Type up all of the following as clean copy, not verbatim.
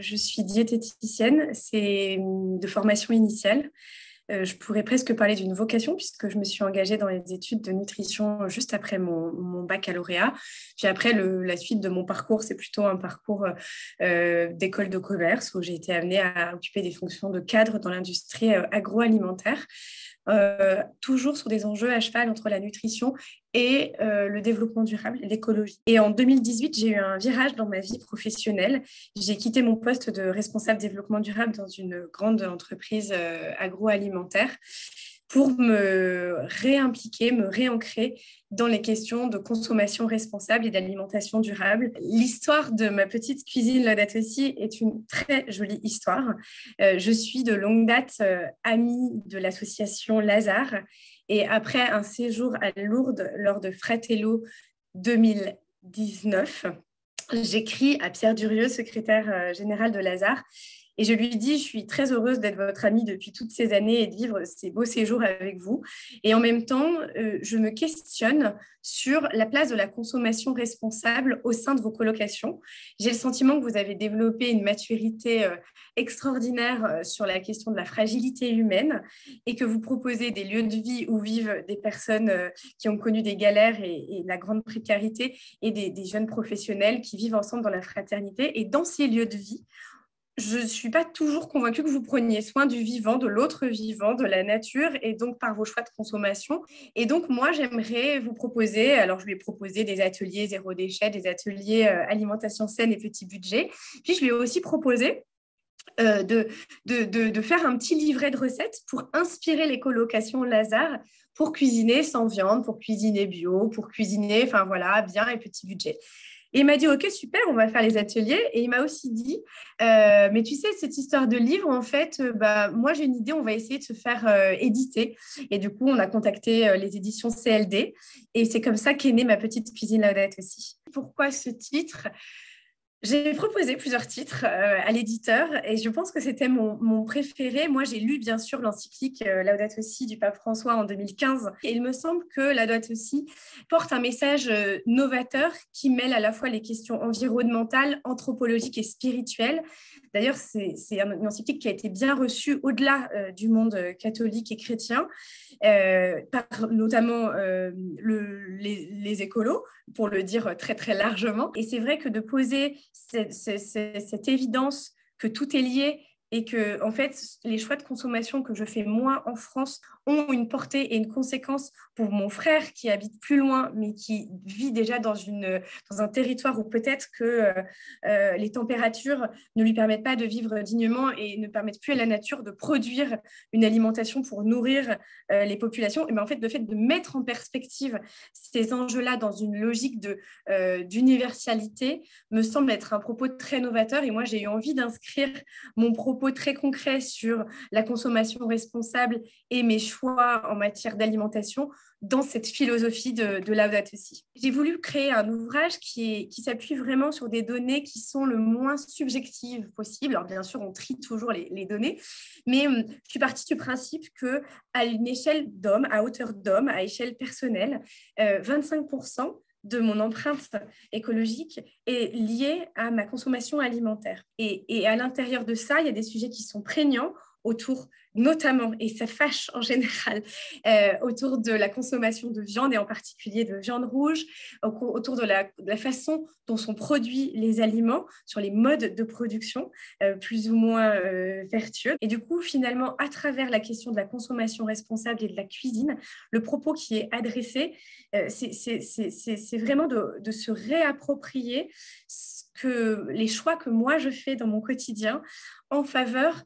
Je suis diététicienne, c'est de formation initiale. Je pourrais presque parler d'une vocation puisque je me suis engagée dans les études de nutrition juste après mon baccalauréat. Puis après, la suite de mon parcours, c'est plutôt un parcours d'école de commerce où j'ai été amenée à occuper des fonctions de cadre dans l'industrie agroalimentaire. Toujours sur des enjeux à cheval entre la nutrition et le développement durable, l'écologie. Et en 2018, j'ai eu un virage dans ma vie professionnelle. J'ai quitté mon poste de responsable développement durable dans une grande entreprise agroalimentaire pour me réimpliquer, me réancrer dans les questions de consommation responsable et d'alimentation durable. L'histoire de ma petite cuisine Laudato Si est une très jolie histoire. Je suis de longue date amie de l'association Lazare et après un séjour à Lourdes lors de Fratello 2019, j'écris à Pierre Durieux, secrétaire général de Lazare, et je lui dis, je suis très heureuse d'être votre amie depuis toutes ces années et de vivre ces beaux séjours avec vous. Et en même temps, je me questionne sur la place de la consommation responsable au sein de vos colocations. J'ai le sentiment que vous avez développé une maturité extraordinaire sur la question de la fragilité humaine et que vous proposez des lieux de vie où vivent des personnes qui ont connu des galères et la grande précarité et des jeunes professionnels qui vivent ensemble dans la fraternité. Et dans ces lieux de vie, je ne suis pas toujours convaincue que vous preniez soin du vivant, de l'autre vivant, de la nature, et donc par vos choix de consommation. Et donc, moi, j'aimerais vous proposer, alors je lui ai proposé des ateliers zéro déchet, des ateliers alimentation saine et petit budget. Puis, je lui ai aussi proposé de faire un petit livret de recettes pour inspirer les colocations Lazare pour cuisiner sans viande, pour cuisiner bio, pour cuisiner, enfin voilà, bien et petit budget. Et il m'a dit, OK, super, on va faire les ateliers. Et il m'a aussi dit, mais tu sais, cette histoire de livre, en fait, moi, j'ai une idée, on va essayer de se faire éditer. Et du coup, on a contacté les éditions CLD. Et c'est comme ça qu'est née ma petite cuisine Laudato aussi. Pourquoi ce titre ? J'ai proposé plusieurs titres à l'éditeur et je pense que c'était mon préféré. Moi, j'ai lu bien sûr l'encyclique Laudato Si du pape François en 2015 et il me semble que Laudato Si porte un message novateur qui mêle à la fois les questions environnementales, anthropologiques et spirituelles. D'ailleurs, c'est une encyclique qui a été bien reçue au-delà du monde catholique et chrétien, par notamment les écolos, pour le dire très très largement. Et c'est vrai que de poser cette évidence que tout est lié et que en fait, les choix de consommation que je fais moi en France ont une portée et une conséquence pour mon frère qui habite plus loin, mais qui vit déjà dans un territoire où peut-être que les températures ne lui permettent pas de vivre dignement et ne permettent plus à la nature de produire une alimentation pour nourrir les populations. Et bien, en fait, le fait de mettre en perspective ces enjeux-là dans une logique d'universalité me semble être un propos très novateur. Et moi, j'ai eu envie d'inscrire mon propos très concret sur la consommation responsable et mes choix en matière d'alimentation dans cette philosophie de Laudato Si. J'ai voulu créer un ouvrage qui s'appuie vraiment sur des données qui sont le moins subjectives possible. Alors bien sûr, on trie toujours les données, mais je suis partie du principe qu'à une échelle d'homme, à hauteur d'homme, à échelle personnelle, 25% de mon empreinte écologique est liée à ma consommation alimentaire. Et à l'intérieur de ça, il y a des sujets qui sont prégnants autour notamment, et ça fâche en général, autour de la consommation de viande et en particulier de viande rouge, autour de la façon dont sont produits les aliments, sur les modes de production plus ou moins vertueux. Et du coup, finalement, à travers la question de la consommation responsable et de la cuisine, le propos qui est adressé, c'est vraiment de se réapproprier les choix que moi je fais dans mon quotidien en faveur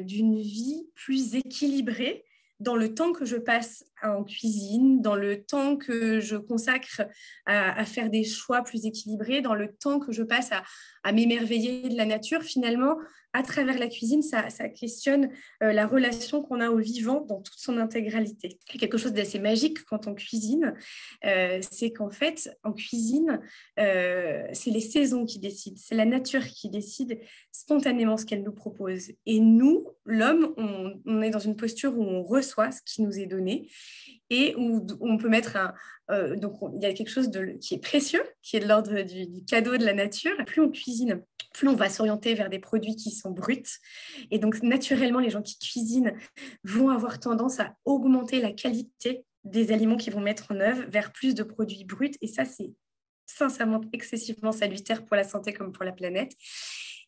d'une vie plus équilibrée dans le temps que je passe en cuisine, dans le temps que je consacre à faire des choix plus équilibrés, dans le temps que je passe à m'émerveiller de la nature. Finalement, à travers la cuisine, ça questionne la relation qu'on a au vivant dans toute son intégralité. Quelque chose d'assez magique quand on cuisine, c'est qu'en fait, en cuisine, c'est les saisons qui décident, c'est la nature qui décide spontanément ce qu'elle nous propose. Et nous, l'homme, on est dans une posture où on reçoit ce qui nous est donné et où on peut mettre il y a quelque chose qui est précieux, qui est de l'ordre du cadeau de la nature. Plus on cuisine, plus on va s'orienter vers des produits qui sont bruts. Et donc, naturellement, les gens qui cuisinent vont avoir tendance à augmenter la qualité des aliments qu'ils vont mettre en œuvre vers plus de produits bruts. Et ça, c'est sincèrement excessivement salutaire pour la santé comme pour la planète.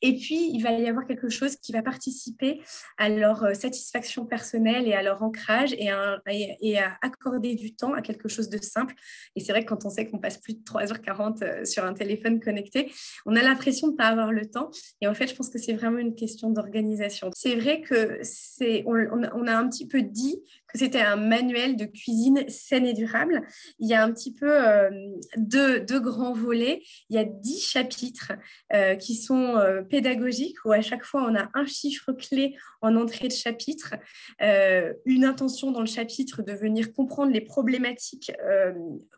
Et puis, il va y avoir quelque chose qui va participer à leur satisfaction personnelle et à leur ancrage et à accorder du temps à quelque chose de simple. Et c'est vrai que quand on sait qu'on passe plus de 3h40 sur un téléphone connecté, on a l'impression de ne pas avoir le temps. Et en fait, je pense que c'est vraiment une question d'organisation. C'est vrai que on a un petit peu dit que c'était un manuel de cuisine saine et durable. Il y a un petit peu deux grands volets. Il y a 10 chapitres qui sont pédagogiques, où à chaque fois, on a un chiffre clé en entrée de chapitre, une intention dans le chapitre de venir comprendre les problématiques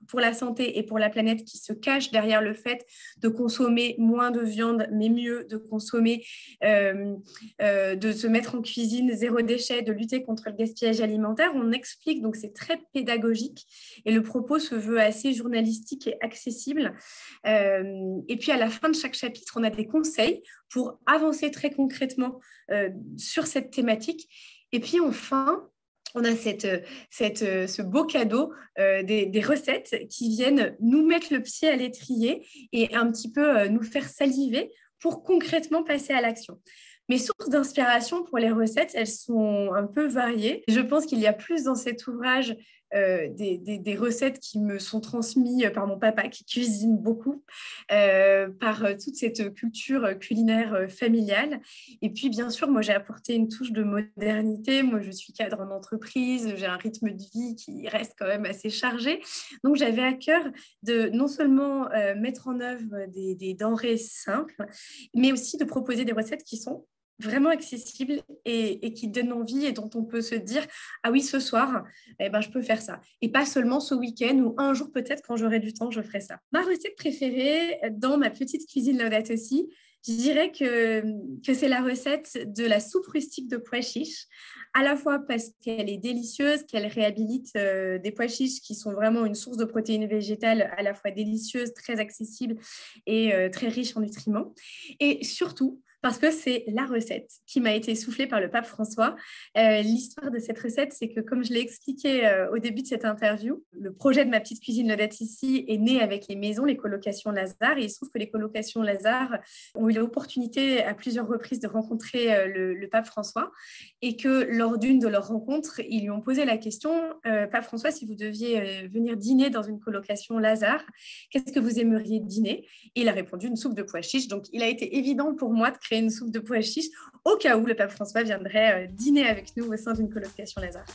pour la santé et pour la planète qui se cachent derrière le fait de consommer moins de viande, mais mieux, de consommer, de se mettre en cuisine zéro déchet, de lutter contre le gaspillage alimentaire. On explique, donc c'est très pédagogique et le propos se veut assez journalistique et accessible. Et puis à la fin de chaque chapitre, on a des conseils pour avancer très concrètement sur cette thématique. Et puis enfin, on a ce beau cadeau des recettes qui viennent nous mettre le pied à l'étrier et un petit peu nous faire saliver pour concrètement passer à l'action. Mes sources d'inspiration pour les recettes, elles sont un peu variées. Je pense qu'il y a plus dans cet ouvrage des recettes qui me sont transmises par mon papa qui cuisine beaucoup, par toute cette culture culinaire familiale. Et puis, bien sûr, moi, j'ai apporté une touche de modernité. Moi, je suis cadre en entreprise, j'ai un rythme de vie qui reste quand même assez chargé. Donc, j'avais à cœur de non seulement mettre en œuvre des denrées simples, mais aussi de proposer des recettes qui sont vraiment accessibles et qui donnent envie et dont on peut se dire « Ah oui, ce soir, je peux faire ça. » Et pas seulement ce week-end ou un jour peut-être quand j'aurai du temps, je ferai ça. Ma recette préférée dans ma petite cuisine Laudato Si, je dirais que c'est la recette de la soupe rustique de pois chiches, à la fois parce qu'elle est délicieuse, qu'elle réhabilite des pois chiches qui sont vraiment une source de protéines végétales à la fois délicieuse, très accessible et très riche en nutriments. Et surtout, parce que c'est la recette qui m'a été soufflée par le pape François. L'histoire de cette recette, c'est que, comme je l'ai expliqué au début de cette interview, le projet de ma petite cuisine Laudato Si est né avec les maisons, les colocations Lazare. Et il se trouve que les colocations Lazare ont eu l'opportunité à plusieurs reprises de rencontrer le pape François et que lors d'une de leurs rencontres, ils lui ont posé la question « Pape François, si vous deviez venir dîner dans une colocation Lazare, qu'est-ce que vous aimeriez dîner ?» Et il a répondu « Une soupe de pois chiches ». Donc, il a été évident pour moi de créer une soupe de pois chiches au cas où le pape François viendrait dîner avec nous au sein d'une colocation Lazare.